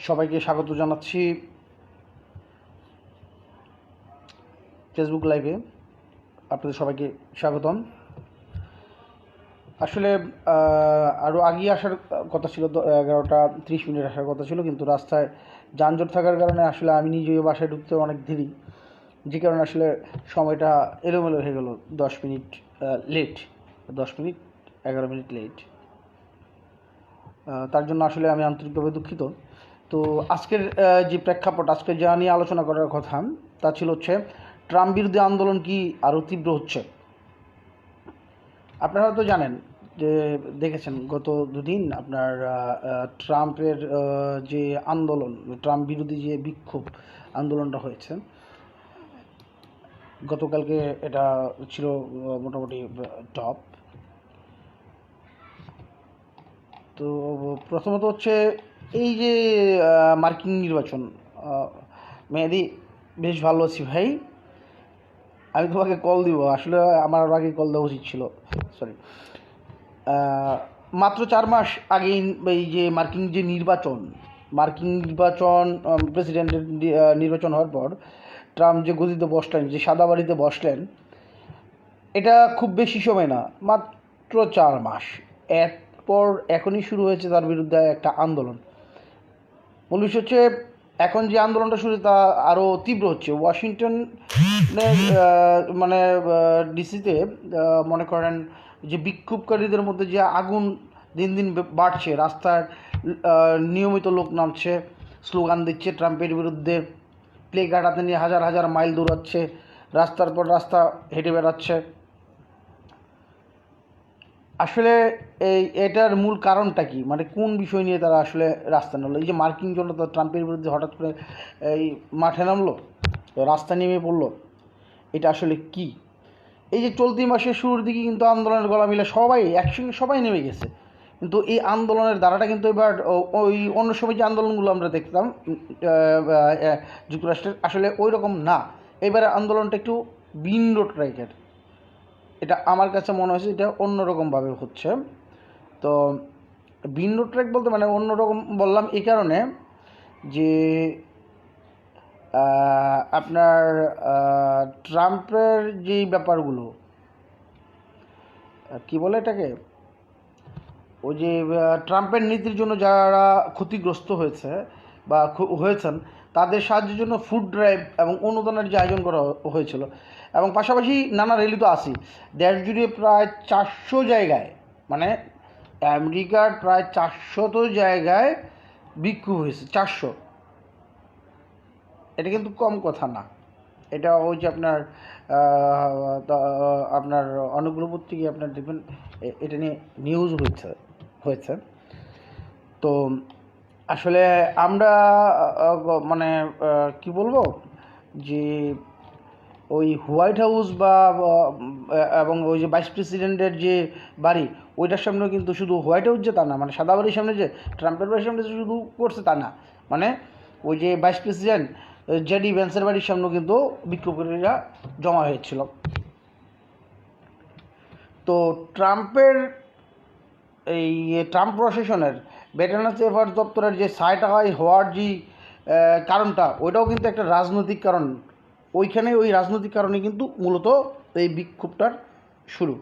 সবাইকে স্বাগত জানাচ্ছি ফেসবুক লাইভে। আপনাদের সবাইকে স্বাগতম। আসলে আরও আগিয়ে আসার কথা ছিল, 11টা 30 মিনিট আসার কথা ছিল, কিন্তু রাস্তায় যানজট থাকার কারণে আসলে আমি নিজেও বাসায় ঢুকতে অনেক দেরি, যে কারণে আসলে সময়টা এলোমেলো হয়ে গেল। 10 minute late, 10 minute 11 minute late. তার জন্য আসলে আমি আন্তরিকভাবে দুঃখিত। তো আজকের যে প্রেক্ষাপট, আজকে যা নিয়ে আলোচনা করার কথা তা ছিল হচ্ছে ট্রাম্প বিরোধী আন্দোলন কি আরও তীব্র হচ্ছে। আপনারা হয়তো জানেন যে দেখেছেন গত দুদিন আপনার ট্রাম্পের যে আন্দোলন, ট্রাম্প বিরোধী যে বিক্ষোভ আন্দোলনটা হয়েছে গতকালকে, এটা ছিল মোটামুটি টপ। তো প্রথমত হচ্ছে এই যে মার্কিন নির্বাচন। মেহেদি, বেশ ভালো আছি ভাই। আমি তোমাকে কল দিব, আসলে আমার আগে কল দেওয়া উচিত ছিল, সরি। মাত্র 4 মাস আগে এই যে মার্কিন নির্বাচন প্রেসিডেন্টের নির্বাচন হওয়ার পর ট্রাম্প যে গদিতে বসলেন, যে সাদা বাড়িতে বসলেন, এটা খুব বেশি সময় না, মাত্র 4 মাস। এরপর এখনই শুরু হয়েছে তার বিরুদ্ধে একটা আন্দোলন। মূল বিষয় হচ্ছে এখন যে আন্দোলনটা শুরু, তা আরও তীব্র হচ্ছে। ওয়াশিংটনের মানে ডিসিতে মনে করেন যে বিক্ষোভকারীদের মধ্যে যে আগুন দিন দিন বাড়ছে, রাস্তায় নিয়মিত লোক নামছে, স্লোগান দিচ্ছে ট্রাম্পের বিরুদ্ধে, প্লে কার্ড হাতে নিয়ে হাজার হাজার মাইল দৌড়াচ্ছে, রাস্তার পর রাস্তা হেঁটে বেড়াচ্ছে। আসলে এটার মূল কারণটা কি, মানে কোন বিষয় নিয়ে তারা আসলে রাস্তা নামলো? এই যে মার্কিন জনতা ট্রাম্পের বিরুদ্ধে হঠাৎ করে এই মাঠে নামলো, রাস্তা নেমে পড়লো, এটা আসলে কি? এই যে চলতি মাসের শুরুর দিকে কিন্তু আন্দোলনের গলা মিলে সবাই একসঙ্গে সবাই নেমে গেছে, কিন্তু এই আন্দোলনের ধারাটা কিন্তু এবার ওই অন্য সময় যে আন্দোলনগুলো আমরা দেখতাম যুক্তরাষ্ট্রের, আসলে ওই রকম না। এবারে আন্দোলনটা একটু ভিন্ন ট্র্যাকের, এটা আমার কাছে মনে হয়েছে, এটা অন্যরকমভাবে হচ্ছে। তো ভিন্ন ট্র্যাক বলতে মানে অন্যরকম বললাম এই কারণে যে আপনার ট্রাম্পের যেই ব্যাপারগুলো, কি বলে এটাকে, ওই যে ট্রাম্পের নীতির জন্য যারা ক্ষতিগ্রস্ত হয়েছে বা হয়েছেন, তাদের সাহায্যের জন্য ফুড ড্রাইভ এবং অনুদানের যে আয়োজন করা হয়েছিল, এবং পাশাপাশি নানা র্যালি তো আসি দেশ জুড়ে প্রায় 400 জায়গায়, মানে আমেরিকার প্রায় 400 জায়গায় বিক্ষোভ হয়েছে। 400, এটা কিন্তু কম কথা না। এটা ওই যে আপনার অনেকগুলো পত্রিকায় আপনার দেখবেন এটা নিয়ে নিউজ হয়েছে। তো আসলে আমরা মানে কি বলবো যে ওই হোয়াইট হাউস বা এবং ওই যে ভাইস প্রেসিডেন্টের যে বাড়ি, ওইটার সামনে কিন্তু শুধু হোয়াইট হাউস যে তা না, মানে সাদা বাড়ির সামনে যে ট্রাম্পের বাড়ির সামনে যে শুধু করছে তা না, মানে ওই যে ভাইস প্রেসিডেন্ট জেডি ভ্যান্সের বাড়ির সামনেও কিন্তু বিক্ষোভকারীরা জমা হয়েছিল। তো ট্রাম্প প্রশাসনের ভেটেরান্স অ্যাফেয়ার্স দপ্তরের যে সাইটাহাই হওয়ার যে কারণটা, ওইটাও কিন্তু একটা রাজনৈতিক কারণ। ওইখানে ওই রাজনৈতিক কারণে কিন্তু মূলত এই বিক্ষোভটার শুরু।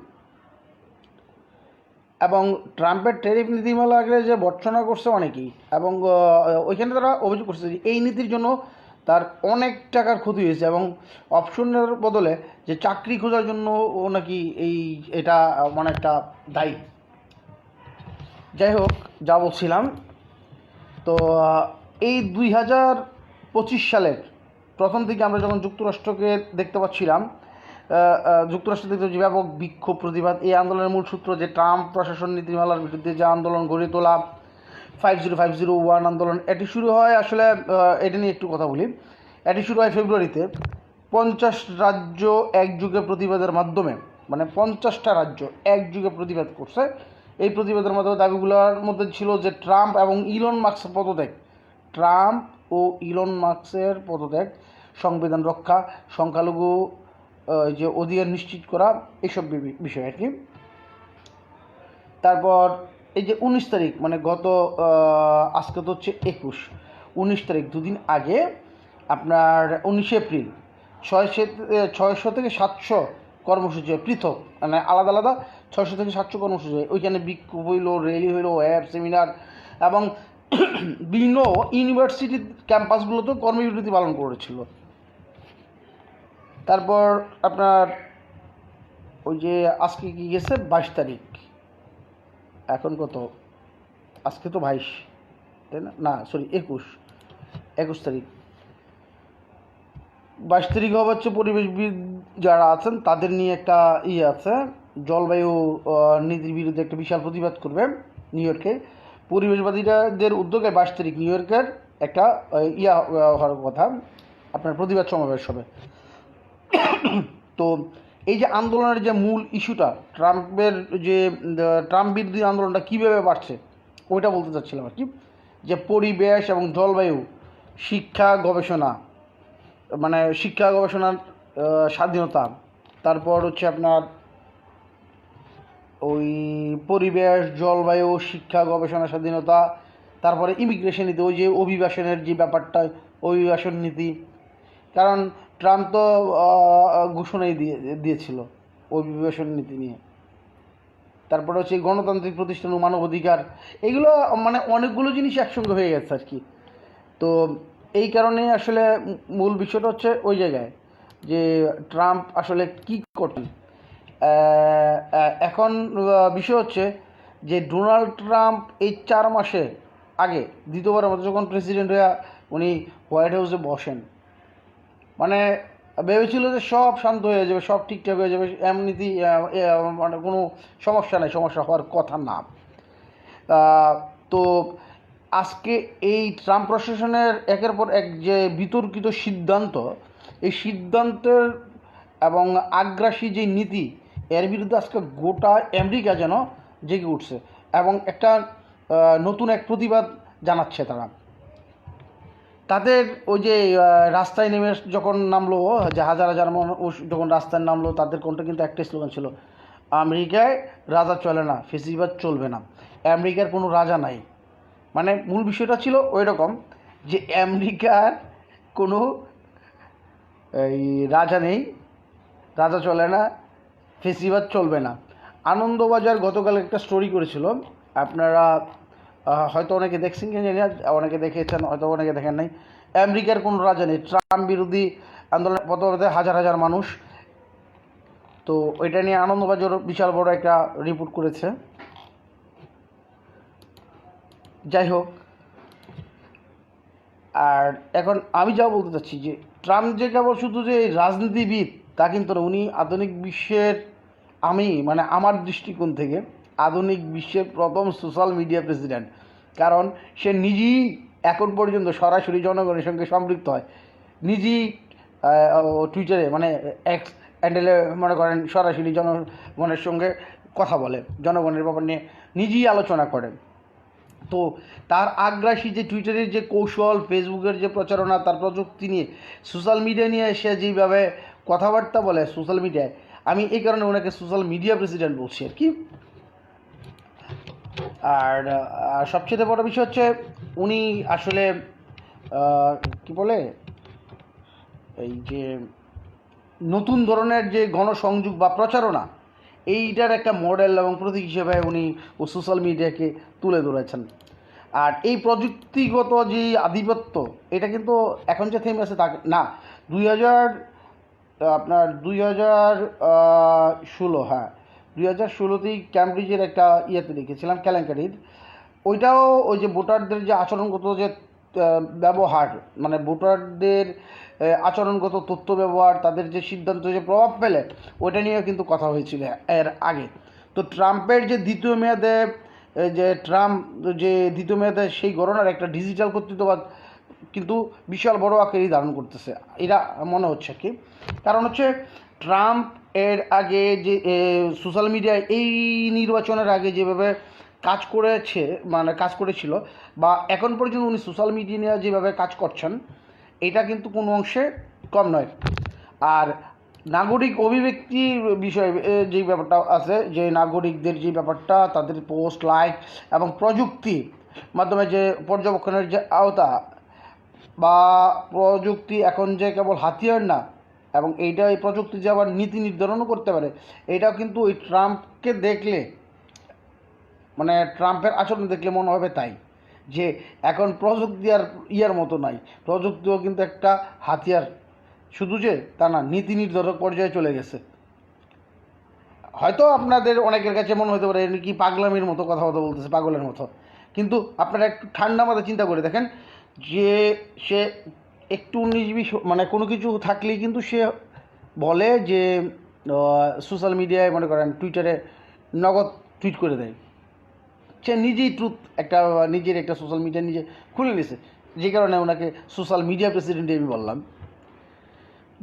এবং ট্রাম্পের ট্যারিফ নীতিমালাকে যে ভর্ৎসনা করছে অনেকেই, এবং ওইখানে তারা অভিযোগ করছে যে এই নীতির জন্য তার অনেক টাকার ক্ষতি হয়েছে, এবং অপশনের বদলে যে চাকরি খোঁজার জন্য ও নাকি এটা মানে একটা দায়ী। যাই হোক, যা বলছিলাম, তো এই 2025 সালের প্রথম দিকে আমরা যখন যুক্তরাষ্ট্রকে দেখতে পাচ্ছিলাম, যুক্তরাষ্ট্র দেখতে যে ব্যাপক বিক্ষোভ প্রতিবাদ, এই আন্দোলনের মূল সূত্র যে ট্রাম্প প্রশাসন নীতিমালার বিরুদ্ধে যে আন্দোলন গড়ে তোলা, 50501 আন্দোলন, এটি শুরু হয় আসলে এটা নিয়ে একটু কথা বলি। এটি শুরু হয় ফেব্রুয়ারিতে 50 রাজ্য একযুগে প্রতিবাদের মাধ্যমে, মানে 50টা রাজ্য একযুগে প্রতিবাদ করছে। এই প্রতিবাদের মাধ্যমে দাবিগুলোর মধ্যে ছিল যে ট্রাম্প এবং ইলন মাস্কের পদত্যাগ, সংবিধান রক্ষা, সংখ্যালঘু যে অধিকার নিশ্চিত করা, এইসব বিষয় আর কি। তারপর এই যে 19 তারিখ, মানে গত আজকে তো হচ্ছে 21, 19 তারিখ, দুদিন আগে আপনার 19 এপ্রিল 600 থেকে 700 কর্মসূচি পৃথক, মানে আলাদা আলাদা 600 থেকে 700 কর্মসূচি। ওইখানে বিক্ষোভ হইলো, র্যালি হইলো, ওয়েব সেমিনার এবং বিভিন্ন ইউনিভার্সিটি ক্যাম্পাসগুলোতেও কর্মবিরতি পালন করেছিল। তারপর আপনার ওই যে আজকে কি গেছে 22 তারিখ, এখন কত, আজকে তো 22, তাই না? না সরি 21 তারিখ। 22 তারিখ হবে হচ্ছে পরিবেশবিদ যারা আছেন তাদের নিয়ে একটা আছে, জলবায়ু নীতির বিরুদ্ধে একটা বিশাল প্রতিবাদ করবে নিউ ইয়র্কে। পরিবেশবাদীদের উদ্যোগে 22 তারিখ নিউ ইয়র্কের একটা হওয়ার কথা, আপনার প্রতিবাদ সমাবেশ হবে। তো এই যে আন্দোলনের যে মূল ইস্যুটা, ট্রাম্প বিরোধী আন্দোলনটা কীভাবে বাড়ছে ওইটা বলতে চাচ্ছিলাম আর কি। যে পরিবেশ এবং জলবায়ু, শিক্ষা গবেষণা, মানে শিক্ষা গবেষণার স্বাধীনতা, তারপর হচ্ছে আপনার ওই পরিবেশ, জলবায়ু, শিক্ষা গবেষণা স্বাধীনতা, তারপরে ইমিগ্রেশন নীতি, ওই যে অভিবাসনের যে ব্যাপারটা, অভিবাসন নীতি। কারণ ট্রাম্প তো ঘোষণাই দিয়েছিল অভিবাসন নীতি নিয়ে। তারপরে হচ্ছে গণতান্ত্রিক প্রতিষ্ঠান ও মানবাধিকার, এগুলো মানে অনেকগুলো জিনিস একসঙ্গে হয়ে গেছে আর কি। তো এই কারণে আসলে মূল বিষয়টা হচ্ছে ওই জায়গায় যে ট্রাম্প আসলে কী করতেন। এখন বিষয় হচ্ছে যে ডোনাল্ড ট্রাম্প এই 4 মাসে আগে দ্বিতীয়বারের মতো যখন প্রেসিডেন্ট হয়ে উনি হোয়াইট হাউসে বসেন, মানে ভেবেছিল যে সব শান্ত হয়ে যাবে, সব ঠিকঠাক হয়ে যাবে, এমনিতেই মানে কোনো সমস্যা নেই, সমস্যা হওয়ার কথা না। তো আজকে এই ট্রাম্প প্রশাসনের একের পর এক যে বিতর্কিত সিদ্ধান্ত, এই সিদ্ধান্তের এবং আগ্রাসী যে নীতি, এর বিরুদ্ধে আজকে গোটা আমেরিকা যেন জেগে উঠছে এবং একটা নতুন এক প্রতিবাদ জানাচ্ছে তারা। তাদের ওই যে রাস্তায় নেমে যখন নামলো, যে হাজার হাজার মানুষ যখন রাস্তায় নামলো, তাদের কণ্ঠে কিন্তু একটাই স্লোগান ছিল, আমেরিকায় রাজা চলে না, ফেসিবাদ চলবে না, আমেরিকার কোনো রাজা নাই। মানে মূল বিষয়টা ছিল ওই রকম যে আমেরিকার কোনো এই রাজা নেই, রাজা চলে না, ফেসিবাদ চলবে না। আনন্দবাজার গতকাল একটা স্টোরি করেছিল, আপনারা হয়তো অনেকে দেখছেন কি জানি না, অনেকে দেখেছেন, হয়তো অনেকে দেখেন নাই। আমেরিকার কোনো রাজা নেই, ট্রাম্প বিরোধী আন্দোলনের পথে হাজার হাজার মানুষ। তো ওইটা নিয়ে আনন্দবাজার বিশাল বড় একটা রিপোর্ট করেছে। যাই হোক, আর এখন আমি যা বলতে চাচ্ছি যে ট্রাম্প যে কেবল শুধু যে রাজনীতিবিদ তা কিন্তু না, উনি আধুনিক বিশ্বের, মানে আমার দৃষ্টিকোণ থেকে আধুনিক বিশ্বের প্রথম সোশ্যাল মিডিয়া প্রেসিডেন্ট। কারণ সে নিজেই এখন পর্যন্ত সরাসরি জনগণের সঙ্গে সম্পৃক্ত হয়, নিজেই টুইটারে মানে এক্স হ্যান্ডেলে মনে করেন সরাসরি জনগণের সঙ্গে কথা বলে, জনগণের ব্যাপার নিয়ে নিজেই আলোচনা করেন। তো তার আগ্রাসী যে টুইটারের যে কৌশল, ফেসবুকের যে প্রচারণা, তার প্রযুক্তি নিয়ে, সোশ্যাল মিডিয়া নিয়ে সে যেইভাবে কথাবার্তা বলে সোশ্যাল মিডিয়ায়, আমি এই কারণে ওনাকে সোশ্যাল মিডিয়া প্রেসিডেন্ট বলছি আর কি। আর সবচেয়ে বড় বিষয় হচ্ছে উনি আসলে কি বলে, এই যে নতুন ধরনের যে গণসংযোগ বা প্রচারণা, এইটার একটা মডেল এবং প্রতীক হিসেবে উনি ও সোশ্যাল মিডিয়াকে তুলে ধরেছেন। আর এই প্রযুক্তিগত যে আধিপত্য, এটা কিন্তু এখন যে থেমে আছে তা না। 2016, হ্যাঁ 2016তেই ক্যামব্রিজের একটা ইয়েতে দেখেছিলাম, কেলেঙ্কারির। ওইটাও ওই যে ভোটারদের যে আচরণগত যে ব্যবহার, মানে ভোটারদের আচরণগত তথ্য ব্যবহার, তাদের যে সিদ্ধান্ত যে প্রভাব ফেলে, ওইটা নিয়েও কিন্তু কথা হয়েছিল এর আগে। তো ট্রাম্পের যে দ্বিতীয় মেয়াদে সেই গণনার একটা ডিজিটাল কর্তৃত্ববাদ কিন্তু বিশাল বড় আকারই ধারণ করতেছে, এটা মনে হচ্ছে কি। কারণ হচ্ছে ট্রাম্প এর আগে যে সোশ্যাল মিডিয়ায় এই নির্বাচনের আগে যেভাবে কাজ করেছিল, বা এখন পর্যন্ত উনি সোশ্যাল মিডিয়া নিয়ে যেভাবে কাজ করছেন, এটা কিন্তু কোনো অংশে কম নয়। আর নাগরিক অভিব্যক্তির বিষয়ে যেই ব্যাপারটা আছে, যে নাগরিকদের যে ব্যাপারটা, তাদের পোস্ট, লাইক এবং প্রযুক্তির মাধ্যমে যে পর্যবেক্ষণের যে আওতা, বা প্রযুক্তি এখন যে কেবল হাতিয়ার না, এবং এইটা এই প্রযুক্তি যে আবার নীতি নির্ধারণও করতে পারে, এটাও কিন্তু ওই ট্রাম্পকে দেখলে, মানে ট্রাম্পের আচরণ দেখলে মনে হবে তাই, যে এখন প্রযুক্তি আর ইয়ার মতো নাই, প্রযুক্তিও কিন্তু একটা হাতিয়ার, শুধু যে তা না, নীতি নির্ধারক পর্যায়ে চলে গেছে। হয়তো আপনাদের অনেকের কাছে মনে হতে পারে কি পাগলামির মতো কথা বলতেছে, পাগলের মতো, কিন্তু আপনারা একটু ঠান্ডা মাথায় চিন্তা করে দেখেন যে সে একটু 19-20 মানে কোনো কিছু থাকলেই কিন্তু সে বলে যে সোশ্যাল মিডিয়ায় মনে করেন টুইটারে নগদ টুইট করে দেয়। সে নিজেই ট্রুথ একটা নিজের একটা সোশ্যাল মিডিয়া নিজে খুলে নিয়েছে, যে কারণে ওনাকে সোশ্যাল মিডিয়া প্রেসিডেন্ট আমি বললাম।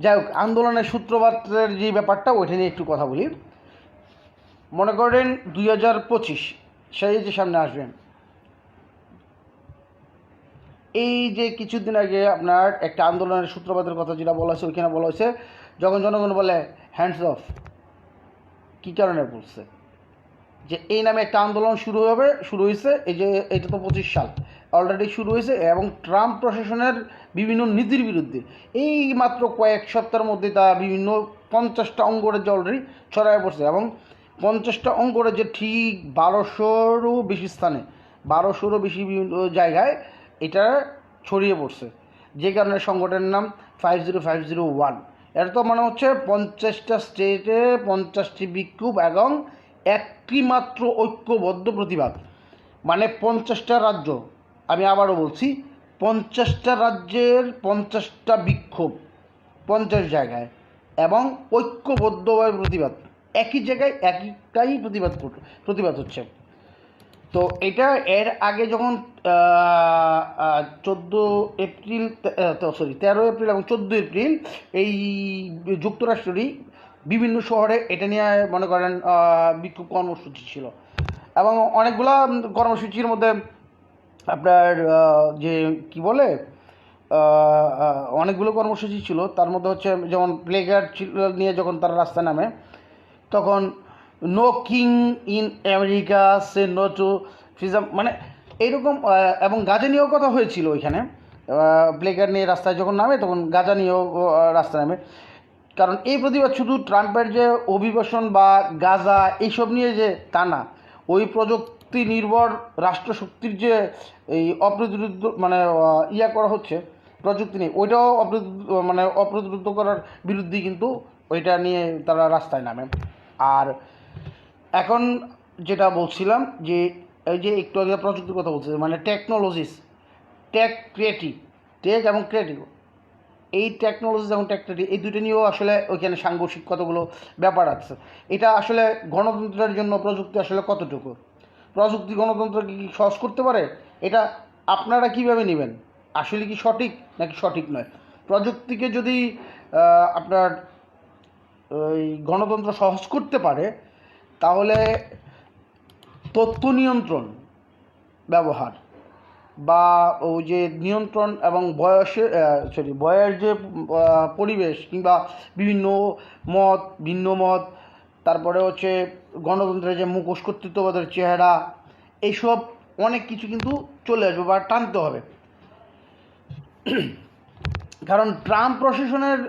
যাই হোক, আন্দোলনের সূত্রপাতের যে ব্যাপারটা ওইটা নিয়ে একটু কথা বলি। মনে করেন 2025 সেই যে সামনে আসবেন, এই যে কিছুদিন আগে আপনার একটা আন্দোলনের সূত্রপাতের কথা যেটা বলা হয়েছে, ওইখানে বলা হয়েছে যখন জনগণ বলে হ্যান্ডস অফ, কী কারণে বলছে যে এই নামে একটা আন্দোলন শুরু হয়েছে, এই যে এটা তো 25 সাল অলরেডি শুরু হয়েছে, এবং ট্রাম্প প্রশাসনের বিভিন্ন নীতির বিরুদ্ধে এই মাত্র কয়েক সপ্তাহের মধ্যে তা বিভিন্ন 50টা অঙ্গরাজ্যে অলরেডি ছড়ায় পড়ছে, এবং 50টা অঙ্গরাজ্যে ঠিক 1200-রও বেশি স্থানে, 1200-রও বেশি বিভিন্ন জায়গায় এটা ছড়িয়ে পড়ছে, যে কারণে সংগঠনের নাম 50501। এটা তো মানে হচ্ছে 50টা স্টেটে 50টি বিক্ষোভ এবং একটি মাত্র ঐক্যবদ্ধ প্রতিবাদ, মানে 50টা রাজ্য, আমি আবারও বলছি 50টা রাজ্যের 50টা বিক্ষোভ 50 জায়গায়, এবং ঐক্যবদ্ধভাবে প্রতিবাদ, একই জায়গায় একটাই প্রতিবাদ হচ্ছে। তো এটা এর আগে যখন 13 এপ্রিল এবং 14 এপ্রিল এই যুক্তরাষ্ট্রেরই বিভিন্ন শহরে এটা নিয়ে মনে করেন বিক্ষোভ কর্মসূচি ছিল, এবং অনেকগুলা কর্মসূচির মধ্যে আপনার যে কি বলে অনেকগুলো কর্মসূচি ছিল, তার মধ্যে হচ্ছে যেমন প্লেকার্ড নিয়ে যখন তারা রাস্তায় নামে, তখন নো কিং ইন আমেরিকা সে নো টু ফ্রিজম, মানে এইরকম, এবং গাজা নিয়েও কথা হয়েছিল ওইখানে। প্লেকার্ড নিয়ে রাস্তায় যখন নামে তখন গাজা নিয়েও রাস্তায় নামে, কারণ এই প্রতিবাদ শুধু ট্রাম্পের যে অভিবাসন বা গাজা এইসব নিয়ে যে তা না, ওই প্রযুক্তি নির্ভর রাষ্ট্রশক্তির যে এই অপ্রতিরোধ মানে ইয়া করা হচ্ছে প্রযুক্তি নিয়ে, ওইটাও অপ্রতিরোধ করার বিরুদ্ধে কিন্তু ওইটা নিয়ে তারা রাস্তায় নামে। আর এখন যেটা বলছিলাম যে এই যে একটু আগে প্রযুক্তির কথা বলছে, মানে টেকনোলজিস, টেক এবং ক্রিয়েটিভ, এই টেকনোলজি এবং টেকনোলজি এই দুটো নিয়েও আসলে ওইখানে সাংঘর্ষিক কতগুলো ব্যাপার আছে। এটা আসলে গণতন্ত্রের জন্য প্রযুক্তি আসলে কতটুকু, প্রযুক্তি গণতন্ত্রকে কি সহজ করতে পারে, এটা আপনারা কীভাবে নেবেন, আসলে কি সঠিক নাকি সঠিক নয়। প্রযুক্তিকে যদি আপনার ওই গণতন্ত্র সহজ করতে পারে, তাহলে তথ্য নিয়ন্ত্রণ ব্যবহার বা ওই যে নিয়ন্ত্রণ এবং বয়ের যে পরিবেশ কিংবা বিভিন্ন ভিন্ন মত, তারপরে হচ্ছে গণতন্ত্রের যে মুখোশ কর্তৃত্ববাদের চেহারা, এইসব অনেক কিছু কিন্তু চলে আসবে বা টানতে হবে। কারণ ট্রাম্প প্রশাসনের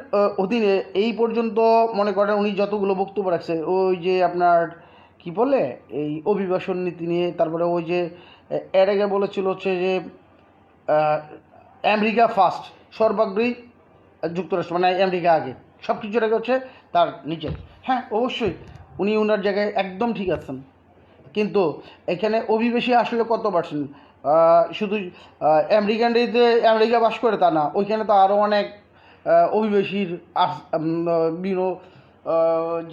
অধীনে এই পর্যন্ত মনে করেন উনি যতগুলো বক্তব্য রাখছে, ওই যে আপনার কি বলে এই অভিবাসন নীতি নিয়ে, তারপরে ওই যে এর আগে বলেছিল হচ্ছে যে আমেরিকা ফার্স্ট, সর্বাগ্রেই যুক্তরাষ্ট্র, মানে আমেরিকা আগে, সব কিছুর আগে হচ্ছে তার নিচে। হ্যাঁ, অবশ্যই উনি ওনার জায়গায় একদম ঠিক আছেন, কিন্তু এখানে অভিবাসী আসলে কত পার্সেন্ট, শুধু আমেরিকানদের আমেরিকা বাস করে তা না, ওইখানে তো আরও অনেক অভিবাসীর বিভিন্ন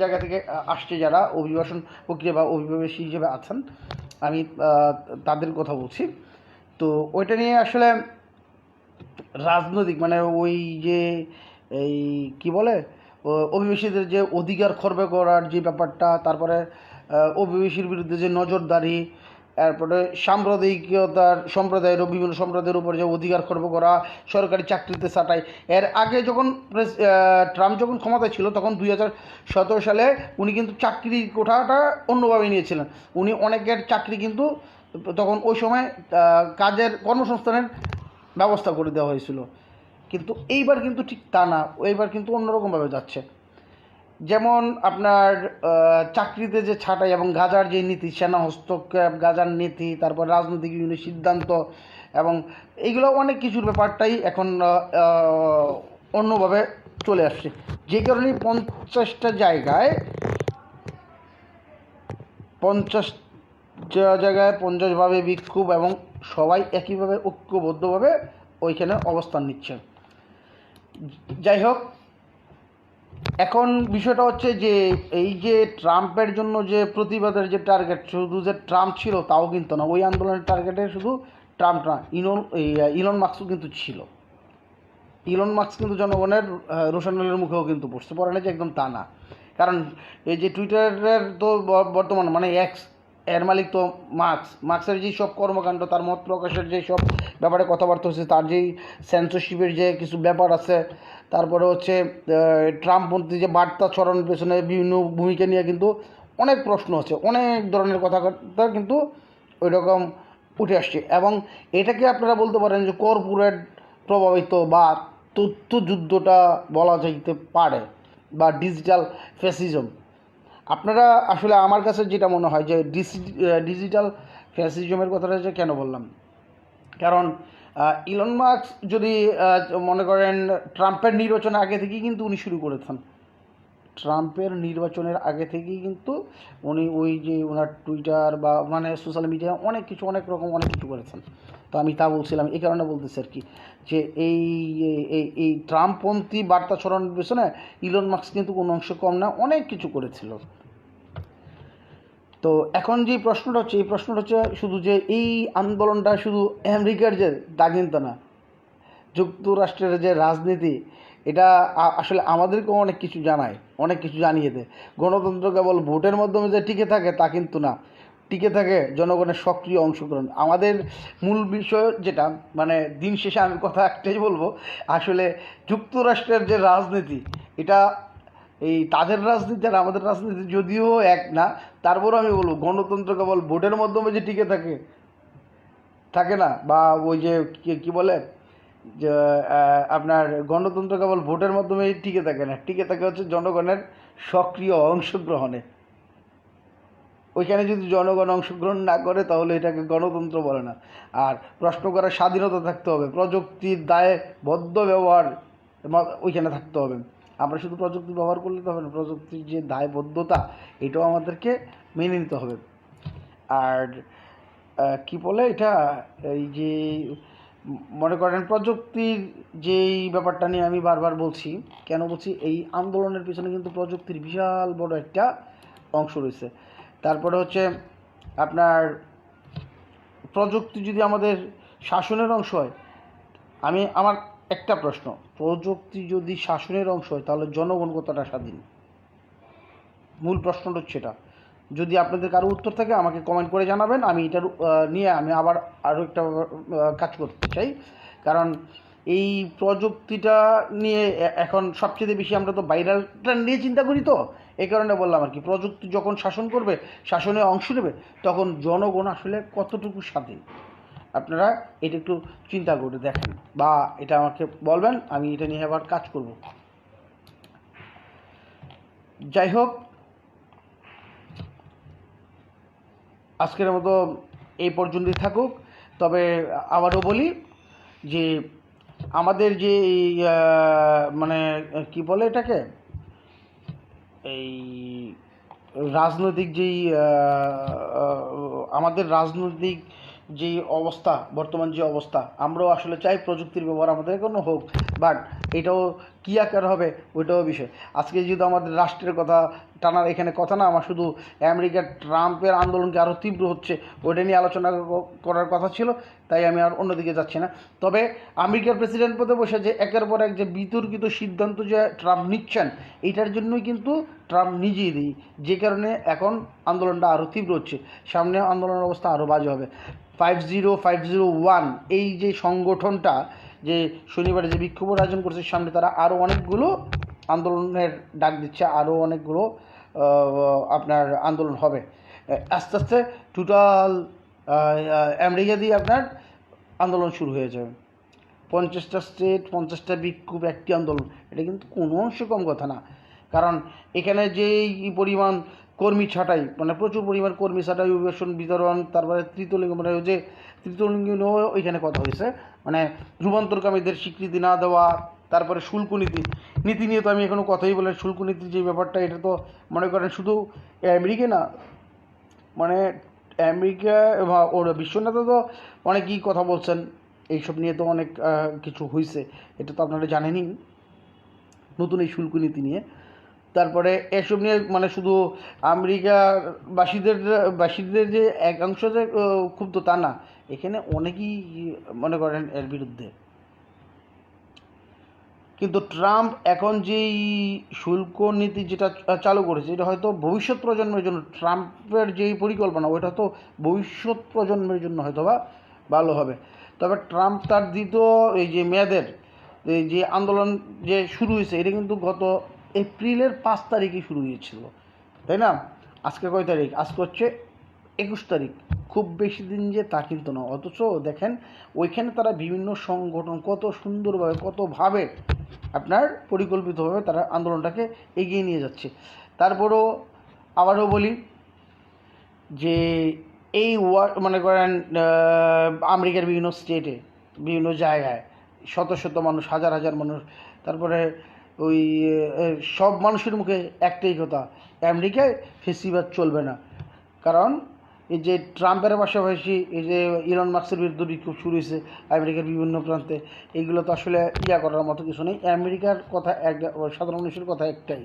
জায়গা থেকে আসছে, যারা অভিবাসন প্রক্রিয়া বা অভিবাসী হিসেবে আছেন, আমি তাদের কথা বলছি। তো ওইটা নিয়ে আসলে রাজনৈতিক মানে ওই যে এই কি বলে অভিবাসীদের যে অধিকার খর্ব করার যে ব্যাপারটা, তারপরে অভিবাসীর বিরুদ্ধে যে নজরদারি, তারপরে সম্প্রদায়ের বিভিন্ন সম্প্রদায়ের উপর যে অধিকার খর্ব করা, সরকারি চাকরিতে ছাঁটাই। এর আগে যখন ট্রাম্প যখন ক্ষমতায় ছিল তখন 2017 সালে উনি কিন্তু চাকরি কোঠাটা অন্যভাবে নিয়েছিলেন। উনি অনেকের চাকরি কিন্তু তখন ওই সময় কাজের কর্মসংস্থানের ব্যবস্থা করে দেওয়া হয়েছিল। কিন্তু এইবার কিন্তু ঠিক তা না, এইবার কিন্তু অন্যরকমভাবে যাচ্ছে। যেমন আপনার চাকরিতে যে ছাঁটাই এবং গাজার যে নীতি, সেনা হস্তক্ষেপ, গাজার নীতি, তারপর রাজনৈতিক বিভিন্ন সিদ্ধান্ত এবং এইগুলো অনেক কিছুর ব্যাপারটাই এখন অন্যভাবে চলে আসছে, যে কারণে 50টা জায়গায় 50ভাবে বিক্ষোভ এবং সবাই একইভাবে ঐক্যবদ্ধভাবে ওইখানে অবস্থান নিচ্ছে। যাই হোক, এখন বিষয়টা হচ্ছে যে এই যে ট্রাম্পের জন্য যে প্রতিবাদের যে টার্গেট, শুধু যে ট্রাম্প ছিল তাও কিন্তু না, ওই আন্দোলনের টার্গেটে শুধু ট্রাম্প না, ইলন মাস্কও কিন্তু ছিল। ইলন মাস্ক কিন্তু জনগণের রোশনালের মুখেও কিন্তু পড়ে না যে একদম তা না। কারণ এই যে টুইটারের তো বর্তমান মানে এক্স, এর মালিক তো মার্কসের যেই সব কর্মকাণ্ড, তার মত প্রকাশের যেই সব ব্যাপারে কথাবার্তা হচ্ছে, তার যেই সেন্সরশিপের যে কিছু ব্যাপার আছে, তারপরে হচ্ছে ট্রাম্পপন্থী যে বার্তা ছড়ানোর পেছনে বিভিন্ন ভূমিকা নিয়ে কিন্তু অনেক প্রশ্ন আছে, অনেক ধরনের কথাবার্তা কিন্তু ওই রকম উঠে আসছে। এবং এটাকে আপনারা বলতে পারেন যে কর্পোরেট প্রভাবিত বা তথ্য যুদ্ধটা বলা যাইতে পারে, বা ডিজিটাল ফ্যাসিজম। আপনারা আসলে আমার কাছে যেটা মনে হয় যে ডিজিটাল ফ্যাসিজমের কথাটা যে কেন বললাম, কারণ ইলন মাস্ক যদি মনে করেন ট্রাম্পের নির্বাচনের আগে থেকেই কিন্তু উনি শুরু করেছেন, ট্রাম্পের নির্বাচনের আগে থেকেই কিন্তু উনি ওই যে ওনার টুইটার বা মানে সোশ্যাল মিডিয়া অনেক কিছু অনেক রকম অনেক কিছু করেছেন। তো আমি তা বলছিলাম, এই কারণে বলতেছি আর কি, যে এই এই এই ট্রাম্পপন্থী বার্তা ছড়ানোর পেছনে ইলন মাস্ক কিন্তু কোনো অংশ কম না, অনেক কিছু করেছিল। তো এখন যে প্রশ্নটা হচ্ছে, এই প্রশ্নটা হচ্ছে শুধু যে এই আন্দোলনটা শুধু আমেরিকার যে তা কিন্তু না, যুক্তরাষ্ট্রের যে রাজনীতি, এটা আসলে আমাদেরকেও অনেক কিছু জানায়, অনেক কিছু জানিয়ে দেয়। গণতন্ত্র কেবল ভোটের মাধ্যমে যে টিকে থাকে তা কিন্তু না, টিকে থাকে জনগণের সক্রিয় অংশগ্রহণ। আমাদের মূল বিষয় যেটা, মানে দিন শেষে আমি কথা একটাই বলবো, আসলে যুক্তরাষ্ট্রের যে রাজনীতি, এটা এই তাদের রাজনীতি আর আমাদের রাজনীতি যদিও এক না, তারপরও আমি বলবো গণতন্ত্র কেবল ভোটের মাধ্যমে যে টিকে থাকে, থাকে না, বা ওই যে কী বলে যে আপনার গণতন্ত্র কেবল ভোটের মাধ্যমেই টিকে থাকে না, টিকে থাকে হচ্ছে জনগণের সক্রিয় অংশগ্রহণে। ওইখানে যদি জনগণ অংশগ্রহণ না করে তাহলে এটাকে গণতন্ত্র বলে না। আর প্রশ্ন করার স্বাধীনতা থাকতে হবে, প্রযুক্তির দায়ে বদ্ধ ব্যবহার ওইখানে থাকতে হবে। আমরা শুধু প্রযুক্তি ব্যবহার করলে তো হবে না, প্রযুক্তির যে দায়বদ্ধতা এটাও আমাদেরকে মেনে নিতে হবে। আর কি বলে এটা, এই যে মনে করেন প্রযুক্তির যেই ব্যাপারটা নিয়ে আমি বারবার বলছি, কেন বলছি, এই আন্দোলনের পিছনে কিন্তু প্রযুক্তির বিশাল বড় একটা অংশ রয়েছে। তারপরে হচ্ছে আপনার প্রযুক্তি যদি আমাদের শাসনের অংশ হয়, আমার একটা প্রশ্ন, প্রযুক্তি যদি শাসনের অংশ হয় তাহলে জনগণ কতটা স্বাধীন? মূল প্রশ্নটা হচ্ছে এটা। যদি আপনাদের কারো উত্তর থাকে আমাকে কমেন্ট করে জানাবেন, আমি এটার নিয়ে আমি আবার আরও একটা কাজ করতে চাই। কারণ এই প্রযুক্তিটা নিয়ে এখন সবচেয়ে বেশি আমরা তো ভাইরালটা নিয়ে চিন্তা করি, তো এই কারণে বললাম আর কি, প্রযুক্তি যখন শাসন করবে, শাসনে অংশ নেবে, তখন জনগণ আসলে কতটুকু স্বাধীন আপনারা এটা একটু চিন্তা করে দেখেন, বা এটা আমাকে বলবেন, আমি এটা নিয়ে আবার কাজ করব। যাই হোক, আজকের মতো এই পর্যন্তই থাকুক। তবে আবারও বলি যে আমাদের যে মানে কি বলে এটাকে, এই রাজনৈতিক যেই আমাদের রাজনৈতিক যেই অবস্থা, বর্তমান যে অবস্থা, আমরাও আসলে চাই প্রযুক্তির ব্যবহার আমাদের কোনো হোক, বাট এটাও কী আকার হবে ওইটাও বিষয়। আজকে যেহেতু আমাদের রাষ্ট্রের কথা টানার এখানে কথা না, আমার শুধু আমেরিকার ট্রাম্পের আন্দোলনকে আরও তীব্র হচ্ছে ওইটা নিয়ে আলোচনা করার কথা ছিল, তাই আমি আর অন্যদিকে যাচ্ছি না। তবে আমেরিকার প্রেসিডেন্ট পদে বসে যে একের পর এক যে বিতর্কিত সিদ্ধান্ত যে ট্রাম্প নিচ্ছেন, এইটার জন্যই কিন্তু ট্রাম্প নিজেই দিই, যে কারণে এখন আন্দোলনটা আরও তীব্র হচ্ছে, সামনে আন্দোলনের অবস্থা আরও বাজে হবে। 50501 এই যে সংগঠনটা যে শনিবারে যে বিক্ষোভের আয়োজন করছে, সামনে তারা আরও অনেকগুলো আন্দোলনের ডাক দিচ্ছে, আরও অনেকগুলো আপনার আন্দোলন হবে আস্তে আস্তে, টোটাল আমেরিকা দিয়ে আপনার আন্দোলন শুরু হয়ে যাবে। 50টা স্টেট, 50টা বিক্ষোভ, একটি আন্দোলন, এটা কিন্তু কোনো অংশে কম কথা না। কারণ এখানে যেই পরিমাণ কর্মী ছাঁটাই, মানে প্রচুর পরিমাণ কর্মী ছাঁটাই, অভিবাসন বিতরণ, তারপরে তৃতীয়লিঙ্গ, মানে ওই যে তৃতীয়লিঙ্গ নিয়েও ওইখানে কথা হয়েছে, মানে রূপান্তরকামীদের স্বীকৃতি না দেওয়া, তারপরে শুল্ক নীতি নিয়ে তো আমি এখনও কথাই বলে, শুল্ক নীতির যে ব্যাপারটা, এটা তো মনে করেন শুধু আমেরিকা না, মানে আমেরিকা বা ওর বিশ্বনেতা তো অনেকই কথা বলছেন এইসব নিয়ে, তো অনেক কিছু হয়েছে, এটা তো আপনারা জানেনই, নতুন এই শুল্ক নীতি নিয়ে। তারপরে এসব নিয়ে মানে শুধু বাসীদের যে একাংশ যে ক্ষুব্ধ তা না, এখানে অনেকেই মনে করেন এর বিরুদ্ধে। কিন্তু ট্রাম্প এখন যেই শুল্ক নীতি যেটা চালু করেছে, এটা হয়তো ভবিষ্যৎ প্রজন্মের জন্য, ট্রাম্পের যেই পরিকল্পনা ওইটা তো ভবিষ্যৎ প্রজন্মের জন্য হয়তো বা ভালো হবে। তবে ট্রাম্প তার দ্বিতীয় এই যে মেয়াদের এই যে আন্দোলন যে শুরু হয়েছে, এটা কিন্তু গত এপ্রিলের 5 তারিখে শুরু হয়েছিল, তাই না? আজকে কয় তারিখ? আজকে হচ্ছে 21 তারিখ। খুব বেশি দিন যে তা কিন্তু না। অথচ দেখেন ওইখানে তারা বিভিন্ন সংগঠন কত সুন্দরভাবে, কতভাবে আপনার পরিকল্পিতভাবে তারা আন্দোলনটাকে এগিয়ে নিয়ে যাচ্ছে। তারপরেও আবারও বলি যে এই মনে করেন আমেরিকার বিভিন্ন স্টেটে, বিভিন্ন জায়গায় শত শত মানুষ, হাজার হাজার মানুষ, তারপরে ওই সব মানুষের মুখে একটাই কথা, আমেরিকায় ফেসিবাদ চলবে না। কারণ এই যে ট্রাম্পের পাশাপাশি এই যে ইলন মাস্কের বিরুদ্ধে বিক্ষোভ শুরু হয়েছে আমেরিকার বিভিন্ন প্রান্তে, এইগুলো তো আসলে করার মতো কিছু নেই। আমেরিকার কথা সাধারণ মানুষের কথা একটাই,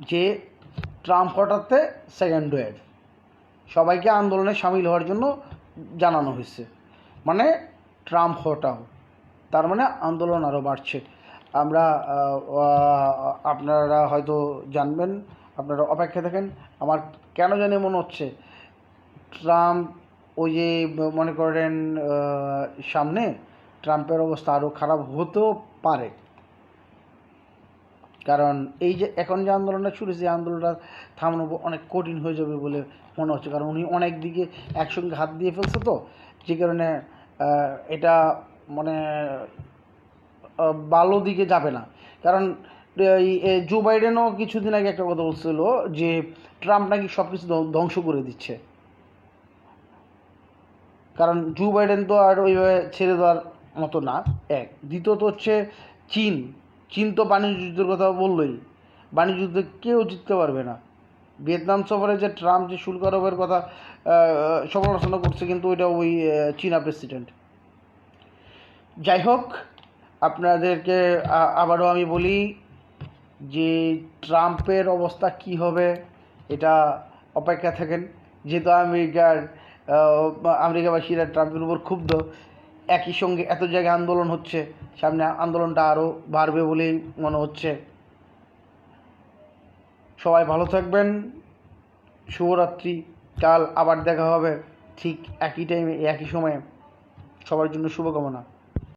যে ট্রাম্প হঠাতে সেকেন্ড ওয়েভ, সবাইকে আন্দোলনে সামিল হওয়ার জন্য জানানো হয়েছে, মানে ট্রাম্প হটাও, তার মানে আন্দোলন আরও বাড়ছে। আমরা আপনারা হয়তো জানবেন, আপনারা অপেক্ষা থাকেন। আমার কেন জানি মনে হচ্ছে ট্রাম্প ওই যে মনে করেন সামনে ট্রাম্পের অবস্থা আরও খারাপ হতেও পারে। কারণ এই যে এখন যে আন্দোলনটা শুরু হয়েছে, আন্দোলনটা থামানো অনেক কঠিন হয়ে যাবে বলে মনে হচ্ছে। কারণ উনি অনেক দিকে একসঙ্গে হাত দিয়ে ফেলছে, তো যে কারণে এটা মানে ভালো দিকে যাবে না। কারণ জো বাইডেনও কিছুদিন আগে একটা কথা বলছিল যে ট্রাম্প নাকি সব কিছু ধ্বংস করে দিচ্ছে। কারণ জো বাইডেন তো আর ওইভাবে ছেড়ে দেওয়ার মতো না, এক। দ্বিতীয়ত হচ্ছে চীন তো বাণিজ্য যুদ্ধের কথা বললোই, বাণিজ্য যুদ্ধে কেউ জিততে পারবে না। ভিয়েতনাম সফরে যে ট্রাম্প যে শুল্ক আরোপের কথা সমালোচনা করছে, কিন্তু ওইটা ওই চীনা প্রেসিডেন্ট। যাই হোক, আপনাদেরকে আবারও আমি বলি যে ট্রাম্পের অবস্থা কি হবে এটা অপেক্ষা থাকেন। যেহেতু আমেরিকাবাসীরা ট্রাম্পের উপর ক্ষুব্ধ, একই সঙ্গে এত জায়গায় আন্দোলন হচ্ছে, সামনে আন্দোলনটা আরও বাড়বে বলেই মনে হচ্ছে। সবাই ভালো থাকবেন, শুভরাত্রি। কাল আবার দেখা হবে ঠিক একই টাইমে, একই সময়ে। সবার জন্য শুভকামনা।